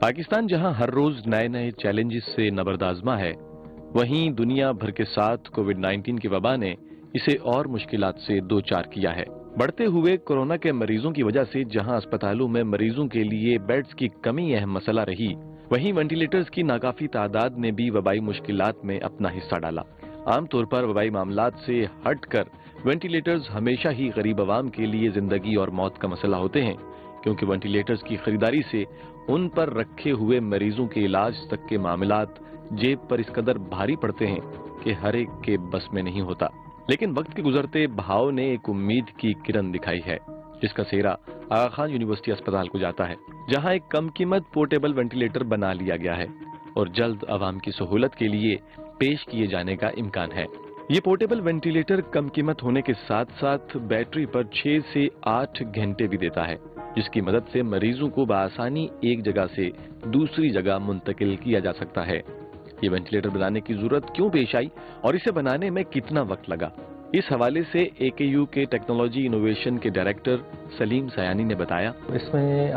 پاکستان جہاں ہر روز نئے نئے چیلنجز سے نبردآزما ہے، وہیں دنیا بھر کے ساتھ کووڈ-19 کی وبا نے اسے اور مشکلات سے دوچار کیا ہے۔ بڑھتے ہوئے کورونا کے مریضوں کی وجہ سے جہاں اسپتالوں میں مریضوں کے لیے بیڈز کی کمی اہم مسئلہ رہی، وہیں وینٹیلیٹرز کی ناکافی تعداد نے بھی وبائی مشکلات میں اپنا حصہ ڈالا۔ عام طور پر وبائی معاملات سے ہٹ کر وینٹیلیٹرز ہمیشہ ہی غریب عوام کے لیے زندگی اور موت کا مسئلہ ہوتے ہیں، کیونکہ وینٹیلیٹرز کی خریداری سے ان پر رکھے ہوئے مریضوں کے علاج تک کے معاملات جیب پر اس قدر بھاری پڑتے ہیں کہ ہر ایک کے بس میں نہیں ہوتا۔ لیکن وقت کے گزرتے بہاؤ نے ایک امید کی کرن دکھائی ہے، جس کا سہرا آغا خان یونیورسٹی اسپتال کو جاتا ہے، جہاں ایک کم قیمت پورٹیبل وینٹیلیٹر بنا لیا گیا ہے اور جلد عوام کی سہولت کے لیے پیش کیے جانے کا امکان ہے۔ یہ پورٹیبل وینٹیلیٹر کم قیمت ہونے کے ساتھ ساتھ بیٹری پر 6 سے 8 گھنٹے بھی دیتا ہے، جس کی مدد سے مریضوں کو بآسانی ایک جگہ سے دوسری جگہ منتقل کیا جا سکتا ہے۔ یہ وینٹیلیٹر بنانے کی ضرورت کیوں پیش آئی اور اسے بنانے میں کتنا وقت لگا، اس حوالے سے AKU کے ٹیکنالوجی انوویشن کے ڈائریکٹر سلیم سیانی نے بتایا۔ اس میں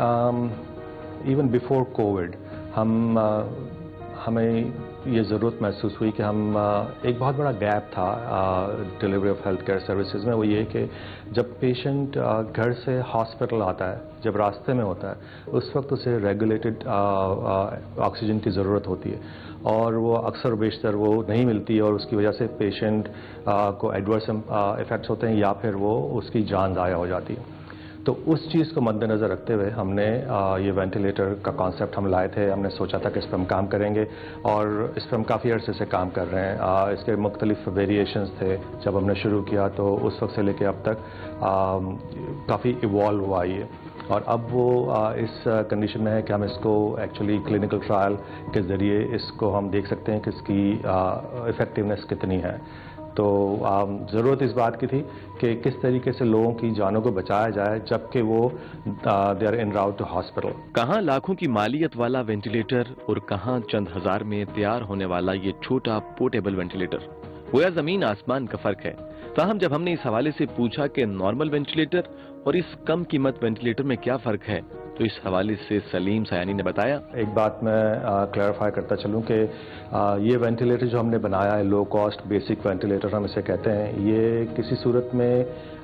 ایون بیفور کووڈ ہمیں یہ ضرورت محسوس ہوئی کہ ہم ایک بہت بڑا گیپ تھا delivery of health care services میں، وہ یہ کہ جب پیشنٹ گھر سے ہاسپٹل آتا ہے، جب راستے میں ہوتا ہے، اس وقت اسے ریگولیٹڈ آکسیجن کی ضرورت ہوتی ہے اور وہ اکثر بیشتر وہ نہیں ملتی اور اس کی وجہ سے پیشنٹ کو ایڈورس ایفیکٹس ہوتے ہیں یا پھر وہ اس کی جان ضائع ہو جاتی ہے۔ تو اس چیز کو مد نظر رکھتے ہوئے ہم نے یہ وینٹیلیٹر کا کانسیپٹ ہم لائے تھے۔ ہم نے سوچا تھا کہ اس پہ ہم کام کریں گے اور اس پہ ہم کافی عرصے سے کام کر رہے ہیں۔ اس کے مختلف ویریشنز تھے۔ جب ہم نے شروع کیا تو اس وقت سے لے کے اب تک کافی ایوالو ہوا ہے اور اب وہ اس کنڈیشن میں ہے کہ ہم اس کو ایکچولی کلینکل ٹرائل کے ذریعے اس کو ہم دیکھ سکتے ہیں کہ اس کی افیکٹونیس کتنی ہے۔ تو ضرورت اس بات کی تھی کہ کس طریقے سے لوگوں کی جانوں کو بچایا جائے جبکہ وہ they are en route to hospital. کہاں لاکھوں کی مالیت والا وینٹیلیٹر اور کہاں چند ہزار میں تیار ہونے والا یہ چھوٹا پورٹیبل وینٹیلیٹر، گویا زمین آسمان کا فرق ہے۔ تاہم جب ہم نے اس حوالے سے پوچھا کہ نارمل وینٹیلیٹر اور اس کم قیمت وینٹیلیٹر میں کیا فرق ہے، تو اس حوالے سے سلیم سیانی نے بتایا۔ ایک بات میں کلیریفائی کرتا چلوں کہ یہ وینٹیلیٹر جو ہم نے بنایا ہے، لو کاسٹ بیسک وینٹیلیٹر ہم اسے کہتے ہیں، یہ کسی صورت میں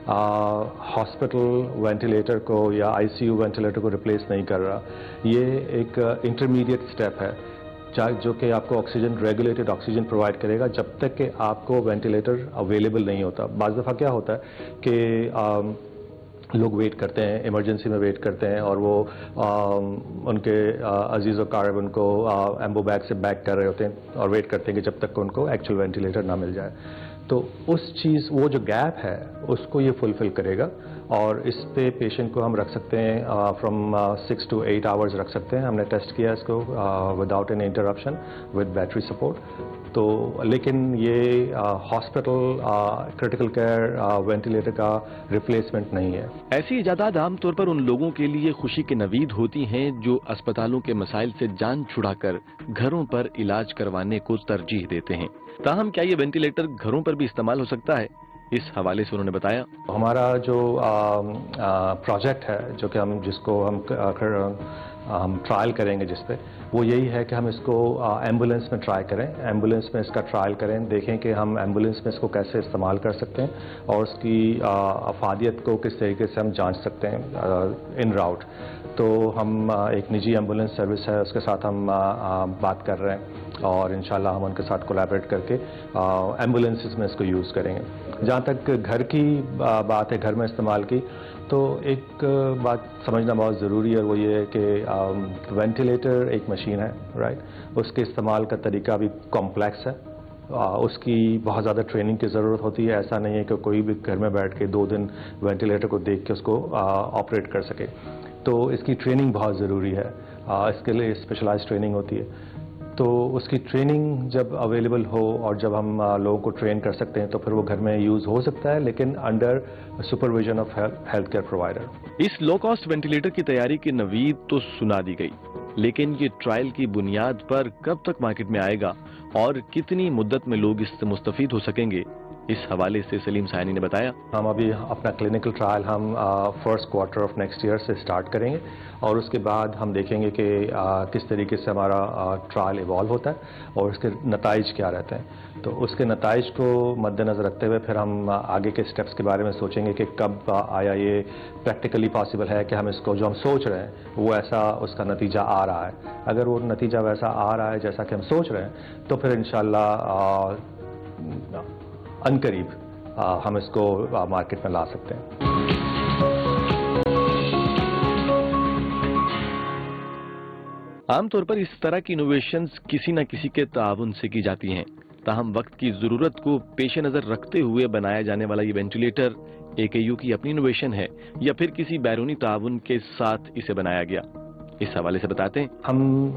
ہاسپٹل وینٹیلیٹر کو یا ICU وینٹیلیٹر کو ریپلیس نہیں کر رہا۔ یہ ایک انٹرمیڈیٹ سٹیپ ہے جو کہ آپ کو آکسیجن ریگولیٹڈ آکسیجن پرووائڈ کرے گا جب تک کہ آپ کو وینٹیلیٹر اویلیبل نہیں ہوتا۔ بعض دفعہ کیا ہوتا ہے کہ لوگ ویٹ کرتے ہیں، ایمرجنسی میں ویٹ کرتے ہیں اور وہ ان کے عزیز و اقارب ان کو ایمبو بیگ سے بیگ کر رہے ہوتے ہیں اور ویٹ کرتے ہیں کہ جب تک ان کو ایکچوئل وینٹیلیٹر نہ مل جائے۔ تو وہ جو گیپ ہے اس کو یہ فلفل کرے گا اور اس پہ پیشنٹ کو ہم رکھ سکتے ہیں فرام 6 to 8 آورز رکھ سکتے ہیں۔ ہم نے ٹیسٹ کیا اس کو without an interruption with battery support. تو لیکن یہ ہاسپٹل کرٹیکل کیئر وینٹیلیٹر کا ریپلیسمنٹ نہیں ہے۔ ایسی ایجادات عام طور پر ان لوگوں کے لیے خوشی کی نوید ہوتی ہیں جو اسپتالوں کے مسائل سے جان چھڑا کر گھروں پر علاج کروانے کو ترجیح دیتے ہیں۔ تاہم کیا یہ وینٹیلیٹر گھروں پر بھی استعمال ہو سکتا ہے؟ اس حوالے سے انہوں نے بتایا۔ ہمارا جو پروجیکٹ ہے جو کہ جس کو ہم ٹرائل کریں گے جس پہ، وہ یہی ہے کہ ہم اس کو ایمبولینس میں ٹرائی کریں، ایمبولینس میں اس کا ٹرائل کریں، دیکھیں کہ ہم ایمبولینس میں اس کو کیسے استعمال کر سکتے ہیں اور اس کی افادیت کو کس طریقے سے ہم جانچ سکتے ہیں ان راؤٹ۔ تو ہم ایک نجی ایمبولینس سروس ہے اس کے ساتھ ہم بات کر رہے ہیں اور انشاءاللہ ہم ان کے ساتھ کولیبریٹ کر کے ایمبولینسز میں اس کو یوز کریں گے۔ جہاں تک گھر کی بات ہے، گھر میں استعمال کی، تو ایک بات سمجھنا بہت ضروری ہے، وہ یہ ہے کہ وینٹیلیٹر ایک مشین ہے، رائٹ؟ اس کے استعمال کا طریقہ بھی کمپلیکس ہے، اس کی بہت زیادہ ٹریننگ کی ضرورت ہوتی ہے۔ ایسا نہیں ہے کہ کوئی بھی گھر میں بیٹھ کے 2 دن وینٹیلیٹر کو دیکھ کے اس کو آپریٹ کر سکے۔ تو اس کی ٹریننگ بہت ضروری ہے، اس کے لیے اسپیشلائز ٹریننگ ہوتی ہے۔ تو اس کی ٹریننگ جب اویلیبل ہو اور جب ہم لوگوں کو ٹرین کر سکتے ہیں تو پھر وہ گھر میں یوز ہو سکتا ہے، لیکن under supervision of health care provider. اس لو کاسٹ وینٹیلیٹر کی تیاری کی نوید تو سنا دی گئی، لیکن یہ ٹرائل کی بنیاد پر کب تک مارکیٹ میں آئے گا اور کتنی مدت میں لوگ اس سے مستفید ہو سکیں گے، اس حوالے سے سلیم سایانی نے بتایا، ہم ابھی اپنا کلینکل ٹرائل ہم first quarter of next year سے اسٹارٹ کریں گے اور اس کے بعد ہم دیکھیں گے کہ کس طریقے سے ہمارا ٹرائل ایوالو ہوتا ہے اور اس کے نتائج کیا رہتے ہیں. تو اس کے نتائج کو مد نظر رکھتے ہوئے پھر ہم آگے کے اسٹیپس کے بارے میں سوچیں گے کہ کب آیا یہ پریکٹیکلی پاسبل ہے کہ ہم اس کو جو ہم سوچ رہے ہیں وہ ایسا اس کا نتیجہ آ رہا ہے. اگر وہ نتیجہ ویسا آ رہا ہے جیسا کہ ہم سوچ رہے ہیں تو پھر انشاءاللہ عنقریب ہم اس کو مارکیٹ میں لا سکتے ہیں. عام طور پر اس طرح کی انوویشنز کسی نہ کسی کے تعاون سے کی جاتی ہیں، تاہم وقت کی ضرورت کو پیش نظر رکھتے ہوئے بنایا جانے والا یہ وینٹیلیٹر AKU کی اپنی انوویشن ہے یا پھر کسی بیرونی تعاون کے ساتھ اسے بنایا گیا؟ اس حوالے سے بتاتے ہیں،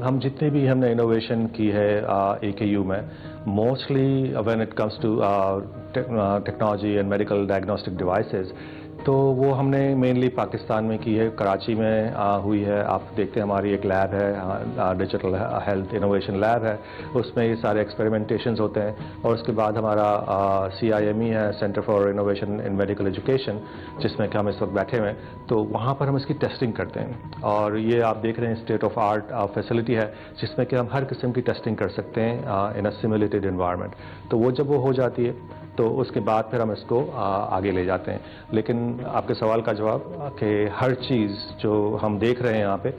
ہم جتنے بھی ہم نے انوویشن کی ہے AKU میں mostly when it comes to technology and medical diagnostic devices تو وہ ہم نے مینلی پاکستان میں کی ہے. کراچی میں ہوئی ہے. آپ دیکھتے ہیں ہماری ایک لیب ہے ڈیجیٹل ہیلتھ انوویشن لیب ہے, اس میں یہ سارے ایکسپیریمنٹیشنز ہوتے ہیں. اور اس کے بعد ہمارا CIME ہے, centre for innovation in medical education, جس میں کہ ہم اس وقت بیٹھے ہوئے ہیں. تو وہاں پر ہم اس کی ٹیسٹنگ کرتے ہیں, اور یہ آپ دیکھ رہے ہیں اسٹیٹ آف آرٹ فیسلٹی ہے جس میں کہ ہم ہر قسم کی ٹیسٹنگ کر سکتے ہیں ان اے سیمولیٹڈ انوائرمنٹ. تو وہ جب وہ ہو جاتی ہے تو اس کے بعد پھر ہم اس کو آگے لے جاتے ہیں. لیکن آپ کے سوال کا جواب کہ ہر چیز جو ہم دیکھ رہے ہیں یہاں پہ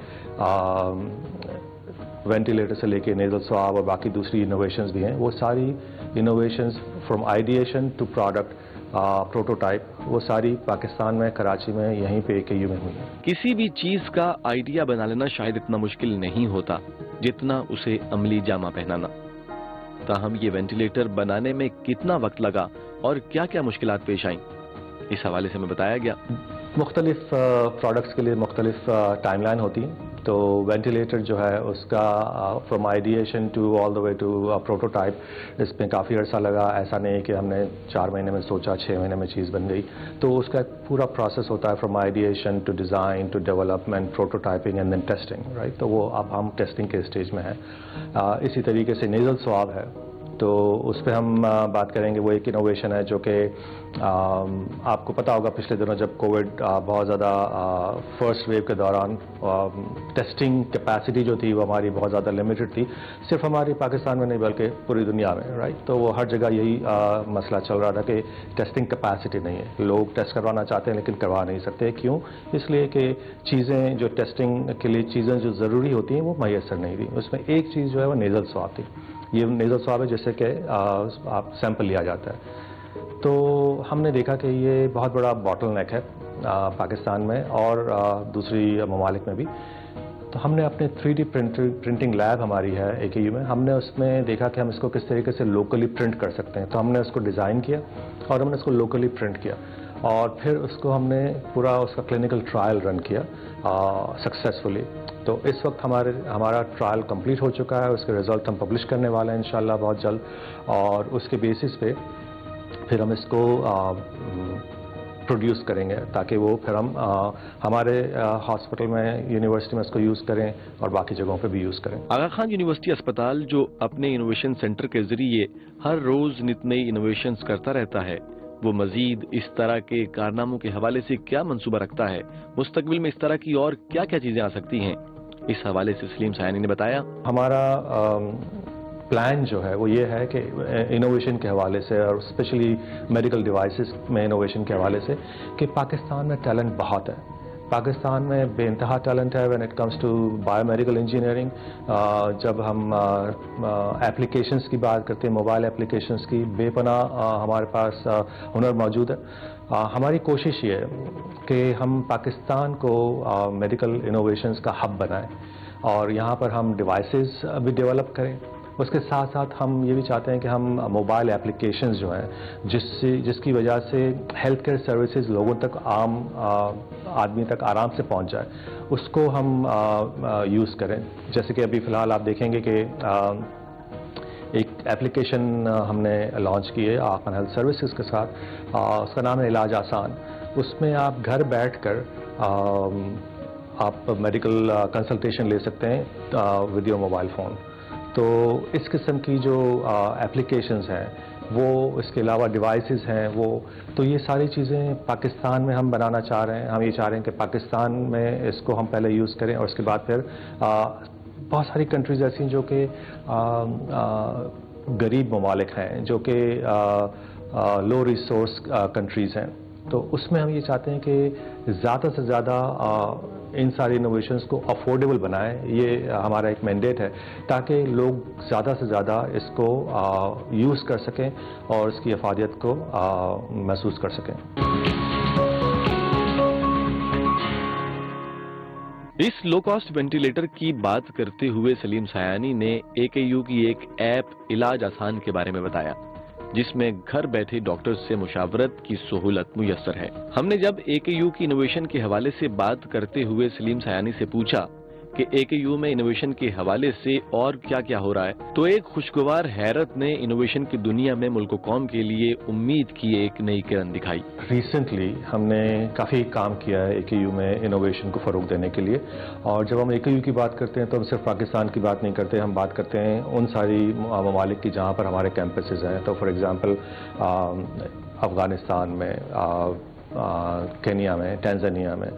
وینٹیلیٹر سے لے کے نیزل سواب اور باقی دوسری انوویشنز بھی ہیں, وہ ساری innovations from ideation to product prototype وہ ساری پاکستان میں کراچی میں یہیں پہ AKU میں ہوئی ہیں. کسی بھی چیز کا آئیڈیا بنا لینا شاید اتنا مشکل نہیں ہوتا جتنا اسے عملی جامہ پہنانا. تاہم یہ وینٹیلیٹر بنانے میں کتنا وقت لگا اور کیا کیا مشکلات پیش آئیں, اس حوالے سے ہمیں بتایا گیا. مختلف پروڈکٹس کے لیے مختلف ٹائم لائن ہوتی ہیں. تو وینٹیلیٹر جو ہے اس کا from ideation to all the way to prototype اس میں کافی عرصہ لگا. ایسا نہیں ہے کہ ہم نے 4 مہینے میں سوچا 6 مہینے میں چیز بن گئی. تو اس کا پورا پروسیس ہوتا ہے from ideation to design to development prototyping and then testing, right. تو وہ اب ہم ٹیسٹنگ کے اسٹیج میں ہیں. اسی طریقے سے نیزل سواب ہے, تو اس پہ ہم بات کریں گے. وہ ایک انوویشن ہے جو کہ آپ کو پتا ہوگا پچھلے دنوں جب کووڈ بہت زیادہ فرسٹ ویو کے دوران ٹیسٹنگ کیپیسٹی جو تھی وہ ہماری بہت زیادہ لمیٹڈ تھی, صرف ہماری پاکستان میں نہیں بلکہ پوری دنیا میں, رائٹ. تو وہ ہر جگہ یہی مسئلہ چل رہا تھا کہ ٹیسٹنگ کیپیسٹی نہیں ہے. لوگ ٹیسٹ کروانا چاہتے ہیں لیکن کروا نہیں سکتے. کیوں؟ اس لیے کہ چیزیں جو ٹیسٹنگ کے لیے چیزیں جو ضروری ہوتی ہیں وہ میسر نہیں تھیں. اس میں ایک چیز جو ہے وہ نیزل سواب تھی. یہ نیزل سواب ہے جس سے کہ آپ سیمپل لیا جاتا ہے. تو ہم نے دیکھا کہ یہ بہت بڑا باٹل نیک ہے پاکستان میں اور دوسری ممالک میں بھی. تو ہم نے اپنے 3D پرنٹنگ لیب ہماری ہے AKU میں, ہم نے اس میں دیکھا کہ ہم اس کو کس طریقے سے لوکلی پرنٹ کر سکتے ہیں. تو ہم نے اس کو ڈیزائن کیا اور ہم نے اس کو لوکلی پرنٹ کیا, اور پھر اس کو ہم نے پورا اس کا کلینکل ٹرائل رن کیا سکسیزفلی. تو اس وقت ہمارا ٹرائل کمپلیٹ ہو چکا ہے. اس کے رزلٹ ہم پبلش کرنے والے ہیں انشاءاللہ بہت جلد, اور اس کے بیسس پہ پھر ہم اس کو پروڈیوس کریں گے تاکہ وہ پھر ہم ہمارے ہاسپٹل میں یونیورسٹی میں اس کو یوز کریں اور باقی جگہوں پہ بھی یوز کریں. آغا خان یونیورسٹی اسپتال جو اپنے انوویشن سینٹر کے ذریعے ہر روز نت نئی انوویشنز کرتا رہتا ہے, وہ مزید اس طرح کے کارناموں کے حوالے سے کیا منصوبہ رکھتا ہے؟ مستقبل میں اس طرح کی اور کیا کیا چیزیں آ سکتی ہیں؟ اس حوالے سے سلیم سایانی نے بتایا, ہمارا پلان جو ہے وہ یہ ہے کہ انوویشن کے حوالے سے اور اسپیشلی میڈیکل ڈیوائسز میں انوویشن کے حوالے سے کہ پاکستان میں ٹیلنٹ بہت ہے. پاکستان میں بے انتہا ٹیلنٹ ہے when it comes to biomedical engineering. جب ہم ایپلیکیشنز کی بات کرتے ہیں, موبائل ایپلیکیشنز کی, بے پناہ ہمارے پاس ہنر موجود ہے. ہماری کوشش یہ ہے کہ ہم پاکستان کو میڈیکل انوویشنز کا ہب بنائیں اور یہاں پر ہم ڈیوائسز بھی ڈیولپ کریں. اس کے ساتھ ساتھ ہم یہ بھی چاہتے ہیں کہ ہم موبائل ایپلیکیشنز جو ہیں جس کی وجہ سے ہیلتھ کیئر سروسز لوگوں تک عام آدمی تک آرام سے پہنچ جائے, اس کو ہم یوز کریں. جیسے کہ ابھی فی الحال آپ دیکھیں گے کہ ایک ایپلیکیشن ہم نے لانچ کی ہے آخان ہیلتھ سروسز کے ساتھ, اس کا نام ہے علاج آسان. اس میں آپ گھر بیٹھ کر آپ میڈیکل کنسلٹیشن لے سکتے ہیں ود یور موبائل فون. تو اس قسم کی جو ایپلیکیشنز ہیں وہ اس کے علاوہ ڈیوائسز ہیں وہ، تو یہ ساری چیزیں پاکستان میں ہم بنانا چاہ رہے ہیں. ہم یہ چاہ رہے ہیں کہ پاکستان میں اس کو ہم پہلے یوز کریں اور اس کے بعد پھر بہت ساری کنٹریز ایسی ہیں جو کہ غریب ممالک ہیں، جو کہ لو ریسورس کنٹریز ہیں، تو اس میں ہم یہ چاہتے ہیں کہ زیادہ سے زیادہ ان ساری انوویشنز کو افورڈیبل بنائیں. یہ ہمارا ایک مینڈیٹ ہے تاکہ لوگ زیادہ سے زیادہ اس کو یوز کر سکیں اور اس کی افادیت کو محسوس کر سکیں. اس لو کاسٹ وینٹیلیٹر کی بات کرتے ہوئے سلیم سایانی نے AKU کی ایک ایپ علاج آسان کے بارے میں بتایا، جس میں گھر بیٹھے ڈاکٹر سے مشاورت کی سہولت میسر ہے. ہم نے جب AKU کی انوویشن کے حوالے سے بات کرتے ہوئے سلیم سایانی سے پوچھا کہ AKU میں انوویشن کے حوالے سے اور کیا کیا ہو رہا ہے، تو ایک خوشگوار حیرت نے انوویشن کی دنیا میں ملک و قوم کے لیے امید کی ایک نئی کرن دکھائی. ریسنٹلی ہم نے کافی کام کیا ہے AKU میں انوویشن کو فروغ دینے کے لیے، اور جب ہم AKU کی بات کرتے ہیں تو ہم صرف پاکستان کی بات نہیں کرتے، ہم بات کرتے ہیں ان ساری ممالک کی جہاں پر ہمارے کیمپسز ہیں. تو فار ایگزامپل افغانستان میں، کینیا میں، ٹینزانیہ میں،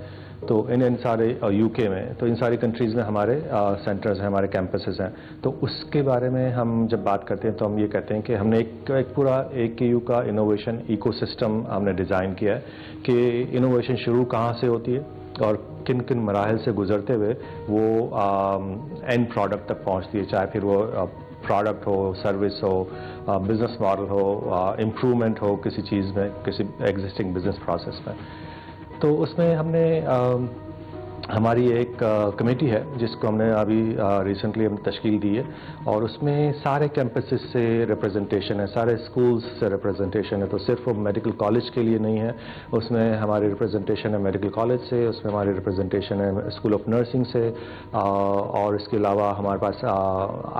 تو ان سارے UK میں، تو ان ساری کنٹریز میں ہمارے سینٹرز ہیں، ہمارے کیمپسز ہیں. تو اس کے بارے میں ہم جب بات کرتے ہیں تو ہم یہ کہتے ہیں کہ ہم نے ایک پورا AKU کا انوویشن ایکو سسٹم ہم نے ڈیزائن کیا ہے کہ انوویشن شروع کہاں سے ہوتی ہے اور کن کن مراحل سے گزرتے ہوئے وہ اینڈ پروڈکٹ تک پہنچتی ہے، چاہے پھر وہ پروڈکٹ ہو، سروس ہو، بزنس ماڈل ہو، امپرومنٹ ہو کسی چیز میں، کسی ایگزسٹنگ بزنس پروسیس میں. تو اس میں ہم نے ہماری ایک کمیٹی ہے جس کو ہم نے ابھی ریسنٹلی ہم تشکیل دی ہے، اور اس میں سارے کیمپسز سے ریپرزنٹیشن ہے، سارے اسکولز سے ریپرزنٹیشن ہے. تو صرف وہ میڈیکل کالج کے لیے نہیں ہے، اس میں ہماری ریپرزنٹیشن ہے میڈیکل کالج سے، اس میں ہماری ریپرزنٹیشن ہے اسکول آف نرسنگ سے، اور اس کے علاوہ ہمارے پاس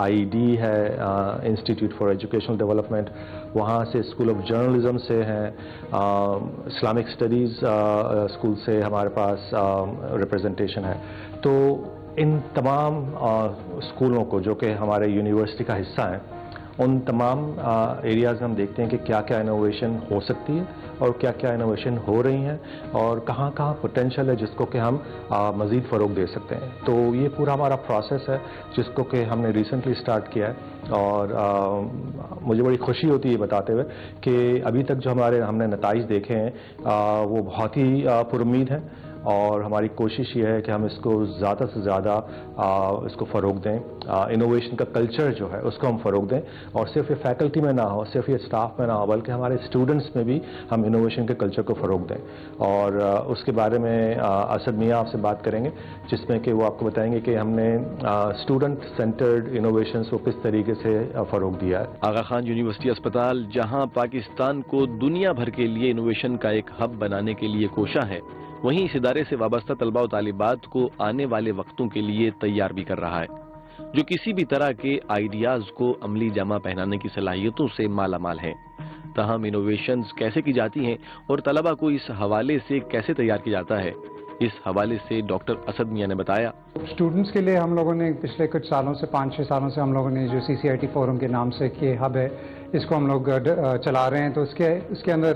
IED ہے، انسٹیٹیوٹ فار ایجوکیشنل ڈیولپمنٹ، وہاں سے اسکول آف جرنلزم سے ہیں، اسلامک اسٹڈیز اسکول سے ہمارے پاس ریپرزنٹیشن ہے. تو ان تمام اسکولوں کو جو کہ ہمارے یونیورسٹی کا حصہ ہیں، ان تمام ایریاز میں ہم دیکھتے ہیں کہ کیا کیا انوویشن ہو سکتی ہے اور کیا کیا انوویشن ہو رہی ہیں اور کہاں کہاں پوٹینشیل ہے جس کو کہ ہم مزید فروغ دے سکتے ہیں. تو یہ پورا ہمارا پروسیس ہے جس کو کہ ہم نے ریسنٹلی سٹارٹ کیا ہے، اور مجھے بڑی خوشی ہوتی ہے یہ بتاتے ہوئے کہ ابھی تک جو ہم نے نتائج دیکھے ہیں وہ بہت ہی پر امید ہیں، اور ہماری کوشش یہ ہے کہ ہم اس کو زیادہ سے زیادہ اس کو فروغ دیں. انوویشن کا کلچر جو ہے اس کو ہم فروغ دیں، اور صرف یہ فیکلٹی میں نہ ہو، صرف یہ اسٹاف میں نہ ہو، بلکہ ہمارے اسٹوڈنٹس میں بھی ہم انوویشن کے کلچر کو فروغ دیں. اور اس کے بارے میں اسد میاں آپ سے بات کریں گے، جس میں کہ وہ آپ کو بتائیں گے کہ ہم نے اسٹوڈنٹ سینٹرڈ انوویشنس کو کس طریقے سے فروغ دیا ہے. آغا خان یونیورسٹی اسپتال جہاں پاکستان کو دنیا بھر کے لیے انوویشن کا ایک ہب بنانے کے لیے کوشاں ہے، وہیں اس ادارے سے وابستہ طلباء و طالبات کو آنے والے وقتوں کے لیے تیار بھی کر رہا ہے، جو کسی بھی طرح کے آئیڈیاز کو عملی جامہ پہنانے کی صلاحیتوں سے مالا مال ہیں. تاہم انوویشنز کیسے کی جاتی ہیں اور طلباء کو اس حوالے سے کیسے تیار کیا جاتا ہے، اس حوالے سے ڈاکٹر اسد میاں نے بتایا. اسٹوڈنٹس کے لیے ہم لوگوں نے پچھلے کچھ سالوں سے 5-6 سالوں سے ہم لوگوں نے جو CCIT فورم کے نام سے کہ ہب ہے، اس کو ہم لوگ چلا رہے ہیں. تو اس کے اندر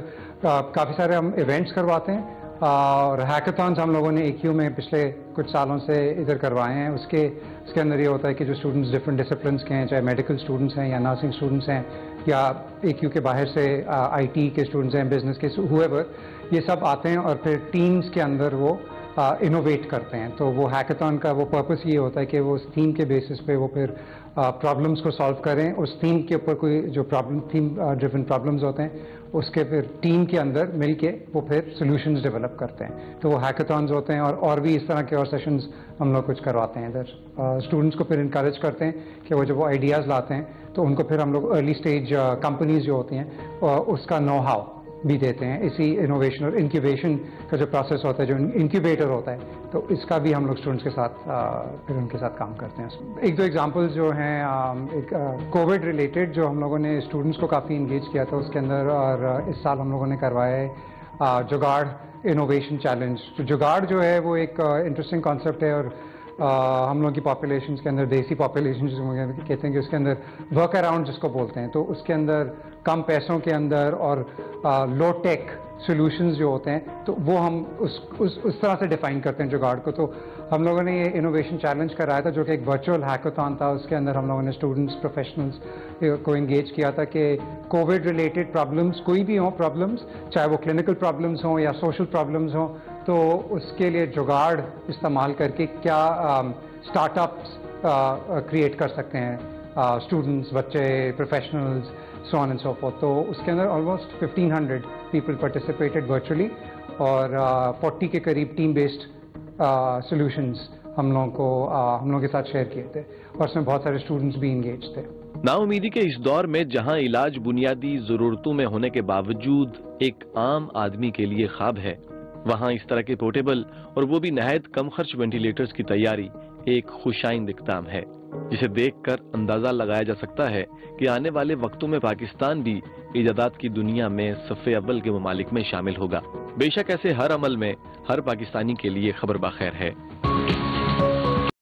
کافی سارے ہم ایونٹس کرواتے ہیں، اور ہیکاتھونز ہم لوگوں نے AKU میں پچھلے کچھ سالوں سے ادھر کروائے ہیں. اس کے اندر یہ ہوتا ہے کہ جو اسٹوڈنٹس ڈفرینٹ ڈسپلنس کے ہیں، چاہے میڈیکل اسٹوڈنٹس ہیں یا نرسنگ اسٹوڈنٹس ہیں یا AKU کے باہر سے IT کے اسٹوڈنٹس ہیں، بزنس کے ہوئے یہ سب آتے ہیں، اور پھر ٹیمز کے اندر وہ انوویٹ کرتے ہیں. تو وہ ہیکاتھون کا وہ پرپس یہ ہوتا ہے کہ وہ اس تھیم کے بیسس پہ وہ پھر پرابلمس کو سالو کریں. اس تھیم کے اوپر کوئی جو تھیم ڈریون پرابلمس ہوتے ہیں اس کے پھر ٹیم کے اندر مل کے وہ پھر سولوشنز ڈیولپ کرتے ہیں. تو وہ ہیکاتھونز ہوتے ہیں، اور بھی اس طرح کے اور سیشنز ہم لوگ کچھ کرواتے ہیں ادھر. اسٹوڈنٹس کو پھر انکریج کرتے ہیں کہ وہ جب وہ آئیڈیاز لاتے ہیں تو ان کو پھر ہم لوگ ارلی اسٹیج کمپنیز جو ہوتی ہیں اس کا نو ہاؤ بھی دیتے ہیں. اسی انوویشن اور انکیوبیشن کا جو پروسیس ہوتا ہے، جو انکیوبیٹر ہوتا ہے، تو اس کا بھی ہم لوگ اسٹوڈنٹس کے ساتھ پھر ان کے ساتھ کام کرتے ہیں. ایک دو ایگزامپلز جو ہیں، ایک کووڈ ریلیٹڈ جو ہم لوگوں نے اسٹوڈنٹس کو کافی انگیج کیا تھا اس کے اندر، اور اس سال ہم لوگوں نے کروایا ہے جگاڑ انوویشن چیلنج. تو جگاڑ جو ہے وہ ایک انٹرسٹنگ کانسیپٹ ہے، اور ہم لوگوں کی پاپولیشنز کے اندر دیسی پاپولیشن کہتے ہیں کہ اس کے اندر ورک اراؤنڈ جس کو بولتے ہیں، تو اس کے اندر کم پیسوں کے اندر اور لو ٹیک سولوشنز جو ہوتے ہیں تو وہ ہم اس طرح سے ڈیفائن کرتے ہیں جگاڑ کو. تو ہم لوگوں نے یہ انوویشن چیلنج کرایا تھا جو کہ ایک ورچوئل ہیکاتھن تھا. اس کے اندر ہم لوگوں نے اسٹوڈنٹس پروفیشنلز کو انگیج کیا تھا کہ کووڈ ریلیٹڈ پرابلمس کوئی بھی ہوں پرابلمس، چاہے وہ کلینکل پرابلمس ہوں یا سوشل پرابلمس ہوں، تو اس کے لیے جگاڑ استعمال کر کے کیا اسٹارٹ اپس کریٹ کر سکتے ہیں اسٹوڈنٹس، بچے، professionals, so on and so forth. تو اس کے اندر آلموسٹ 1500 پیپل پارٹیسپیٹڈ ورچولی اور 40 کے قریب ٹیم بیسڈ سولوشنز ہم لوگوں کے ساتھ شیئر کیے تھے، اور اس میں بہت سارے اسٹوڈنٹس بھی انگیج تھے. نا امیدی کے اس دور میں جہاں علاج بنیادی ضرورتوں میں ہونے کے باوجود ایک عام آدمی کے لیے خواب ہے، وہاں اس طرح کے پورٹیبل اور وہ بھی نہایت کم خرچ وینٹیلیٹرز کی تیاری ایک خوشائند اقدام ہے، جسے دیکھ کر اندازہ لگایا جا سکتا ہے کہ آنے والے وقتوں میں پاکستان بھی ایجادات کی دنیا میں صف اول کے ممالک میں شامل ہوگا. بے شک ایسے ہر عمل میں ہر پاکستانی کے لیے خبر بخیر ہے.